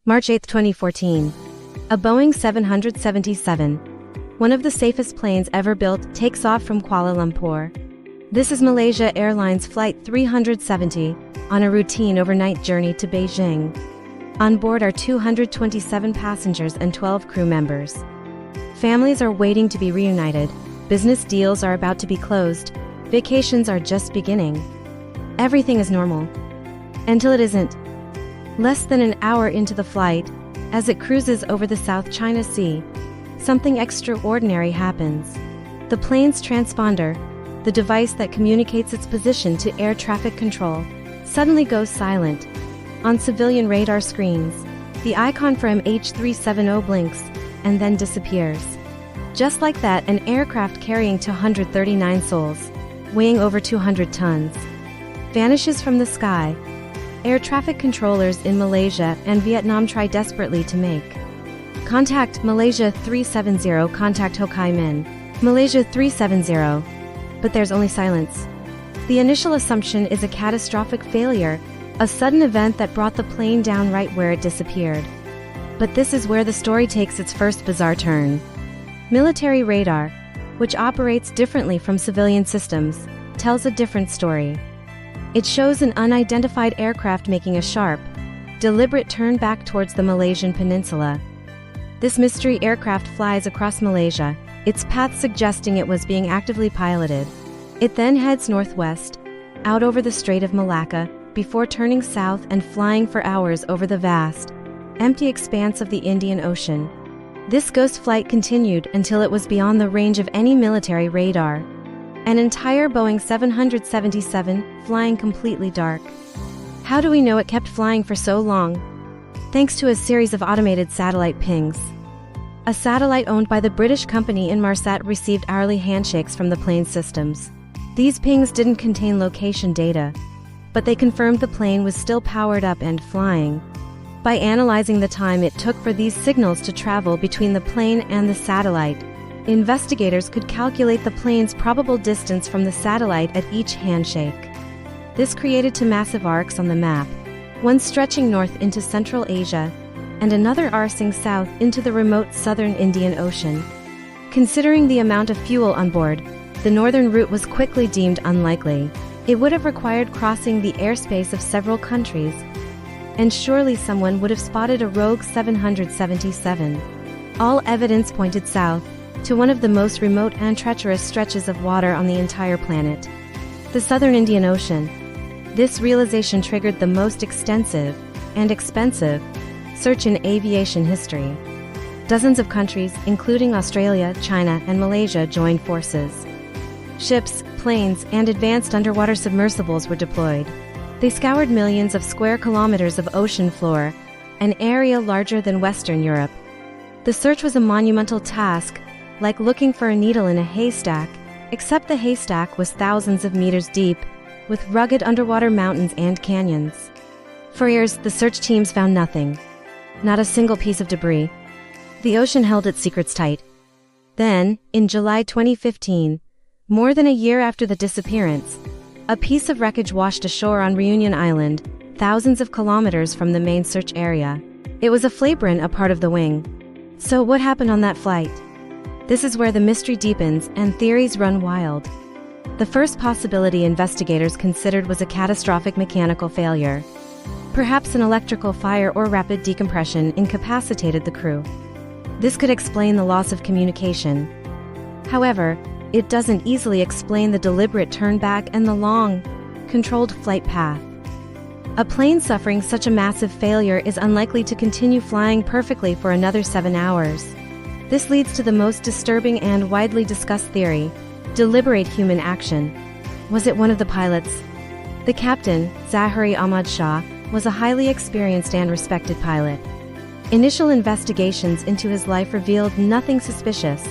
March 8, 2014. A Boeing 777, one of the safest planes ever built, takes off from Kuala Lumpur. This is Malaysia Airlines Flight 370, on a routine overnight journey to Beijing. On board are 227 passengers and 12 crew members. Families are waiting to be reunited, business deals are about to be closed, vacations are just beginning. Everything is normal. Until it isn't. Less than an hour into the flight, as it cruises over the South China Sea, something extraordinary happens. The plane's transponder, the device that communicates its position to air traffic control, suddenly goes silent. On civilian radar screens, the icon for MH370 blinks, and then disappears. Just like that, an aircraft carrying 239 souls, weighing over 200 tons, vanishes from the sky. Air traffic controllers in Malaysia and Vietnam try desperately to make contact. Malaysia 370, contact Ho Chi Minh. Malaysia 370. But there's only silence. The initial assumption is a catastrophic failure, a sudden event that brought the plane down right where it disappeared. But this is where the story takes its first bizarre turn. Military radar, which operates differently from civilian systems, tells a different story. It shows an unidentified aircraft making a sharp, deliberate turn back towards the Malaysian peninsula. This mystery aircraft flies across Malaysia, its path suggesting it was being actively piloted. It then heads northwest, out over the Strait of Malacca, before turning south and flying for hours over the vast, empty expanse of the Indian Ocean. This ghost flight continued until it was beyond the range of any military radar. An entire Boeing 777, flying completely dark. How do we know it kept flying for so long? Thanks to a series of automated satellite pings. A satellite owned by the British company Inmarsat received hourly handshakes from the plane's systems. These pings didn't contain location data, but they confirmed the plane was still powered up and flying. By analyzing the time it took for these signals to travel between the plane and the satellite, investigators could calculate the plane's probable distance from the satellite at each handshake. This created two massive arcs on the map, one stretching north into Central Asia, and another arcing south into the remote southern Indian Ocean. Considering the amount of fuel on board, the northern route was quickly deemed unlikely. It would have required crossing the airspace of several countries, and surely someone would have spotted a rogue 777. All evidence pointed south, to one of the most remote and treacherous stretches of water on the entire planet, the southern Indian Ocean. This realization triggered the most extensive and expensive search in aviation history. Dozens of countries, including Australia, China, and Malaysia, joined forces. Ships, planes, and advanced underwater submersibles were deployed. They scoured millions of square kilometers of ocean floor, an area larger than Western Europe. The search was a monumental task, like looking for a needle in a haystack, except the haystack was thousands of meters deep, with rugged underwater mountains and canyons. For years, the search teams found nothing. Not a single piece of debris. The ocean held its secrets tight. Then, in July 2015, more than a year after the disappearance, a piece of wreckage washed ashore on Reunion Island, thousands of kilometers from the main search area. It was a flabrin, a part of the wing. So what happened on that flight? This is where the mystery deepens and theories run wild. The first possibility investigators considered was a catastrophic mechanical failure. Perhaps an electrical fire or rapid decompression incapacitated the crew. This could explain the loss of communication. However, it doesn't easily explain the deliberate turn back and the long, controlled flight path. A plane suffering such a massive failure is unlikely to continue flying perfectly for another 7 hours. This leads to the most disturbing and widely discussed theory: deliberate human action. Was it one of the pilots? The captain, Zahari Ahmad Shah, was a highly experienced and respected pilot. Initial investigations into his life revealed nothing suspicious,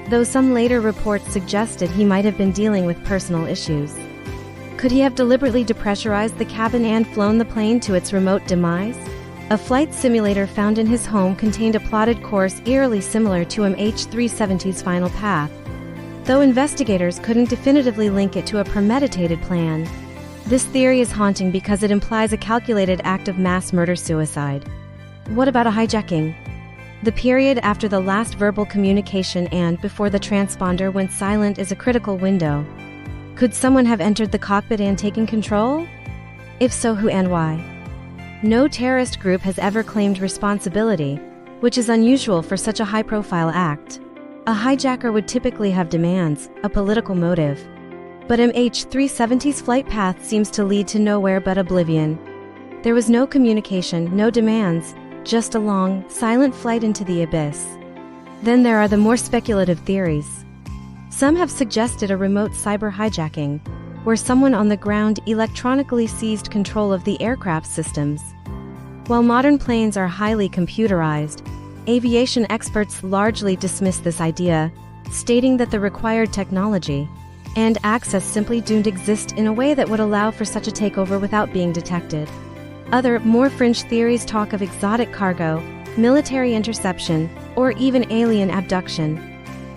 though some later reports suggested he might have been dealing with personal issues. Could he have deliberately depressurized the cabin and flown the plane to its remote demise? A flight simulator found in his home contained a plotted course eerily similar to MH370's final path, though investigators couldn't definitively link it to a premeditated plan. This theory is haunting because it implies a calculated act of mass murder-suicide. What about a hijacking? The period after the last verbal communication and before the transponder went silent is a critical window. Could someone have entered the cockpit and taken control? If so, who and why? No terrorist group has ever claimed responsibility, which is unusual for such a high-profile act. A hijacker would typically have demands, a political motive. But MH370's flight path seems to lead to nowhere but oblivion. There was no communication, no demands, just a long, silent flight into the abyss. Then there are the more speculative theories. Some have suggested a remote cyber hijacking, where someone on the ground electronically seized control of the aircraft systems. While modern planes are highly computerized, aviation experts largely dismiss this idea, stating that the required technology and access simply don't exist in a way that would allow for such a takeover without being detected. Other, more fringe theories talk of exotic cargo, military interception, or even alien abduction.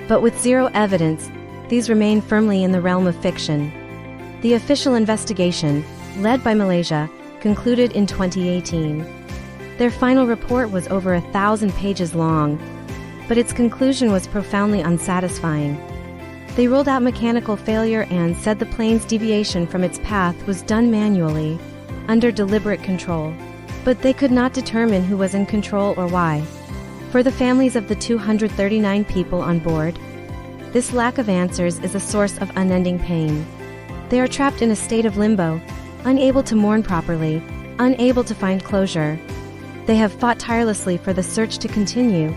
But with zero evidence, these remain firmly in the realm of fiction. The official investigation, led by Malaysia, concluded in 2018. Their final report was over 1,000 pages long, but its conclusion was profoundly unsatisfying. They ruled out mechanical failure and said the plane's deviation from its path was done manually, under deliberate control. But they could not determine who was in control or why. For the families of the 239 people on board, this lack of answers is a source of unending pain. They are trapped in a state of limbo, unable to mourn properly, unable to find closure. They have fought tirelessly for the search to continue,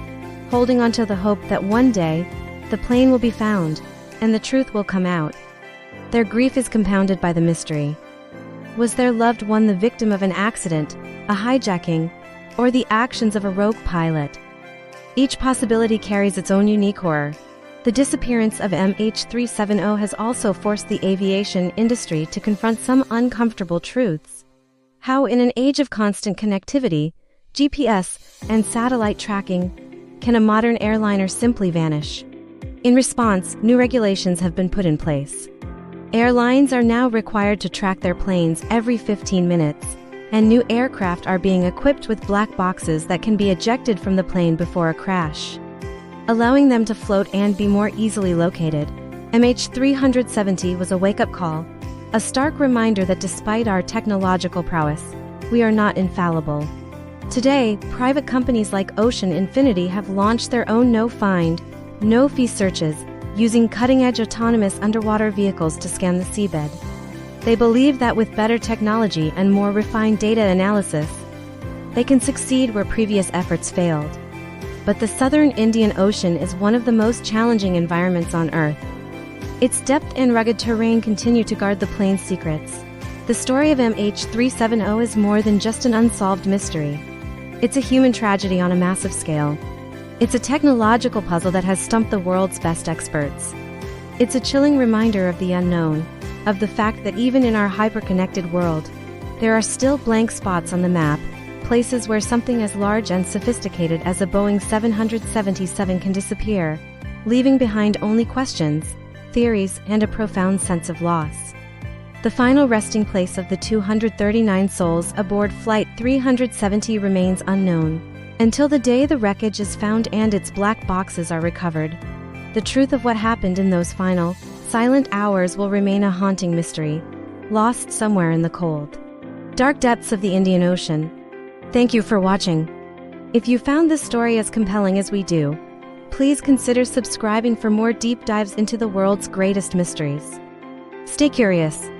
holding on to the hope that one day, the plane will be found, and the truth will come out. Their grief is compounded by the mystery. Was their loved one the victim of an accident, a hijacking, or the actions of a rogue pilot? Each possibility carries its own unique horror. The disappearance of MH370 has also forced the aviation industry to confront some uncomfortable truths. How, in an age of constant connectivity, GPS, and satellite tracking, can a modern airliner simply vanish? In response, new regulations have been put in place. Airlines are now required to track their planes every 15 minutes, and new aircraft are being equipped with black boxes that can be ejected from the plane before a crash, allowing them to float and be more easily located. MH370 was a wake-up call, a stark reminder that despite our technological prowess, we are not infallible. Today, private companies like Ocean Infinity have launched their own no-find, no-fee searches, using cutting-edge autonomous underwater vehicles to scan the seabed. They believe that with better technology and more refined data analysis, they can succeed where previous efforts failed. But the southern Indian Ocean is one of the most challenging environments on Earth. Its depth and rugged terrain continue to guard the plane's secrets. The story of MH370 is more than just an unsolved mystery. It's a human tragedy on a massive scale. It's a technological puzzle that has stumped the world's best experts. It's a chilling reminder of the unknown, of the fact that even in our hyper-connected world, there are still blank spots on the map, places where something as large and sophisticated as a Boeing 777 can disappear, leaving behind only questions, theories, and a profound sense of loss. The final resting place of the 239 souls aboard Flight 370 remains unknown, until the day the wreckage is found and its black boxes are recovered. The truth of what happened in those final, silent hours will remain a haunting mystery, lost somewhere in the cold, dark depths of the Indian Ocean. Thank you for watching. If you found this story as compelling as we do, please consider subscribing for more deep dives into the world's greatest mysteries. Stay curious.